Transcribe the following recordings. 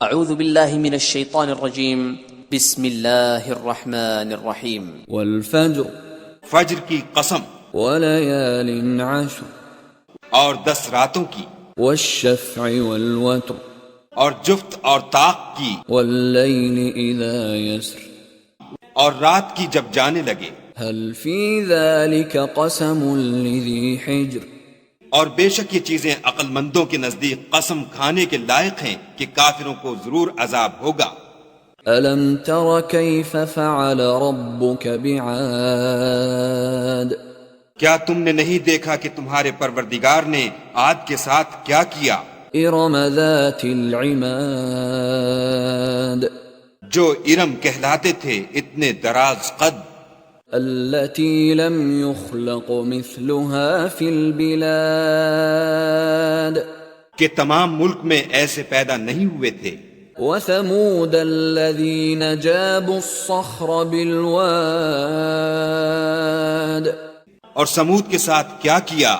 اعوذ باللہ من الشیطان الرجیم بسم اللہ الرحمن الرحیم والفجر فجر کی قسم وليال عشر اور 10 راتوں کی والشفع والوتر اور جفت اور طاق کی والليل إذا يسر اور رات کی جب جانے لگے هل في ذلك قسم لذي حجر اور بے شک یہ چیزیں عقل مندوں کے نزدیک قسم کھانے کے لائق ہیں کہ کافروں کو ضرور عذاب ہوگا۔ ألم تر كيف فعل ربك بعاد کیا تم نے نہیں دیکھا کہ تمہارے پروردگار نے عاد کے ساتھ کیا کیا؟ إرم ذات العماد جو ارم کہلاتے تھے اتنے دراز قد، التي لم يخلق مثلها في البلاد کہ تمام ملک میں ایسے پیدا نہیں ہوئے تھے۔ وثمود الذين جابوا الصخر بالواد اور سمود کے ساتھ کیا کیا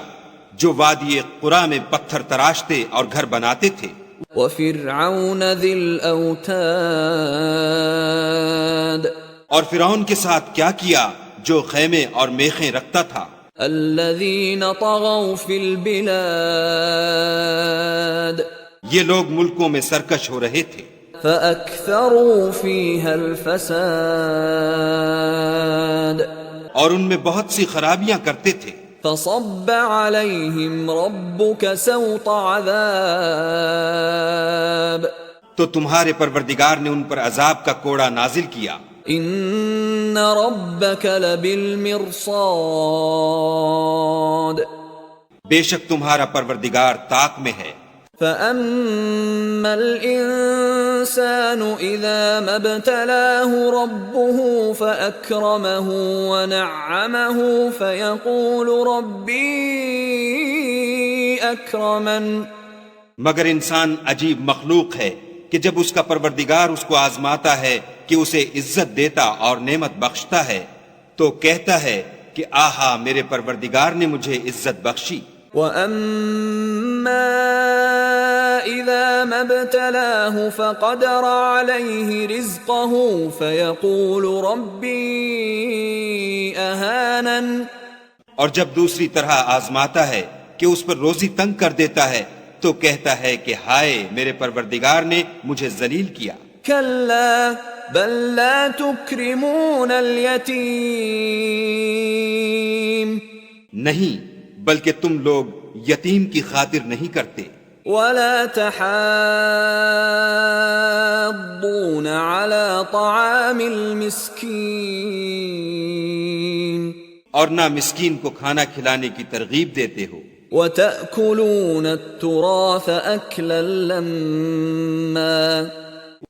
جو وادی قرا میں پتھر تراشتے اور گھر بناتے تھے۔ وفرعون ذي الأوتاد اور فرعون کے ساتھ کیا کیا جو خیمے اور میخیں رکھتا تھا۔ الذين طغوا في البلاد یہ لوگ ملکوں میں سرکش ہو رہے تھے، فأكثروا فيها الفساد اور ان میں بہت سی خرابیاں کرتے تھے۔ فصب عليهم ربك سوط عذاب تو تمہارے پروردگار نے ان پر عذاب کا کوڑا نازل کیا۔ ان ربك لبالمرصاد بے شک تمہارا پروردگار طاق میں ہے۔ فأما الإنسان إذا ما ابتلاه ربه فأكرمه ونعمه فيقول ربي أكرمن، مگر انسان عجیب مخلوق ہے کہ جب اس کا پروردگار اس کو آزماتا ہے کہ اسے عزت دیتا اور نعمت بخشتا ہے تو کہتا ہے کہ آہا میرے پروردگار نے مجھے عزت بخشی۔ وَأَمَّا إِذَا مَا ابْتَلَاهُ فَقَدَرَ عَلَيْهِ رِزْقَهُ فَيَقُولُ رَبِّي أَهَانَنِ، اور جب دوسری طرح آزماتا ہے کہ اس پر روزی تنگ کر دیتا ہے تو کہتا ہے کہ ہائے میرے پروردگار نے مجھے ذلیل کیا۔ كَلَّا بَل لَّا تُكْرِمُونَ الْيَتِيمَ نہیں بلکہ تم لوگ یتیم کی خاطر نہیں کرتے۔ وَلَا تَحَاضُّونَ عَلَى طَعَامِ الْمِسْكِينِ اور نہ مسکین کو کھانا کھلانے کی ترغیب دیتے ہو۔ وَتَأْكُلُونَ التُّرَاثَ أَكْلًا لَمًّا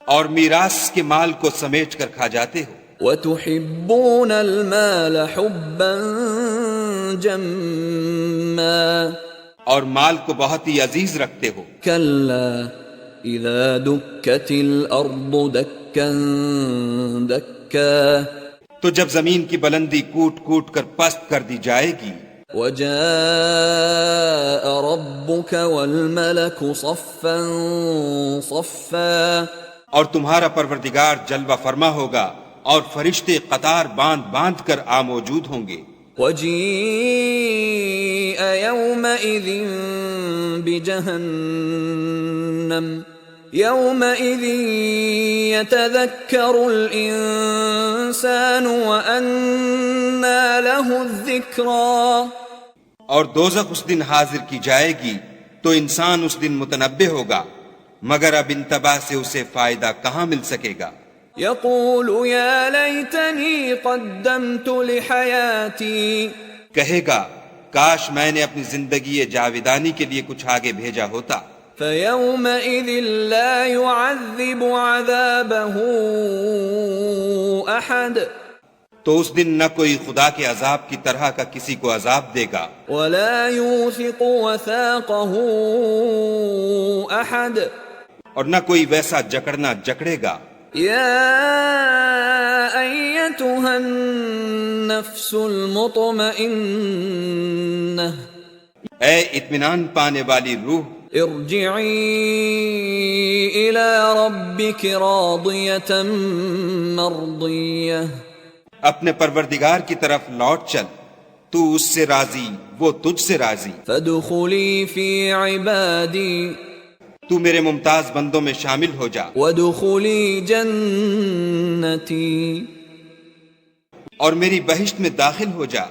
اور میراث کے مال کو سمیٹ کر کھا جاتے ہو۔ وَتُحِبُّونَ الْمَالَ حُبًّا جَمًّا اور مال کو بہت ہی عزیز رکھتے ہو۔ كَلَّا إِذَا دُكَّتِ الْأَرْضُ دَكًّا دَكًّا تو جب زمین کی بلندی کوٹ کوٹ کر پست کر دی جائے گی۔ وَجَاءَ رَبُّكَ وَالْمَلَكُ صَفًّا صَفًّا اور تمہارا پروردگار جلوہ فرما ہوگا اور فرشتے قطار باندھ باندھ کر موجود ہوں گے۔ وَجِيءَ يَوْمَئِذٍ بِجَهَنَّمَ يَوْمَئِذٍ يَتَذَكَّرُ الْإِنسَانُ وَأَنَّى لَهُ الذِّكْرَى اور دوزخ اس دن حاضر کی جائے گی تو انسان اس دن متنبہ ہوگا، مگر اب انتباہ سے اسے فائدہ کہاں مل سکے گا۔ يَقُولُ يَا لَيْتَنِي قَدَّمْتُ لِحَيَاتِي کہے گا کاش میں نے اپنی زندگی جاویدانی کے لیے کچھ آگے بھیجا ہوتا۔ فَيَوْمَئِذٍ لَا يُعَذِّبُ عَذَابَهُ أَحَدٌ تو اس دن نہ کوئی خدا کے عذاب کی طرح کا کسی کو عذاب دے گا، وَلَا يُوثِقُ وَثَاقَهُ أَحَدٌ اور نہ کوئی ویسا جکڑنا جکڑے گا۔ يَا أَيَّتُهَا النَّفْسُ الْمُطْمَئِنَّةُ اے اطمینان پانے والی روح، ارجعی الی ربک راضیة مرضیہ، اپنے پروردگار کی طرف لوٹ چل، تو اس سے راضی، وہ تجھ سے راضی۔ فادخلی فی عبادی، تو میرے ممتاز بندوں میں شامل ہو جا، وادخلی جنتی، اور میری بہشت میں داخل ہو جا۔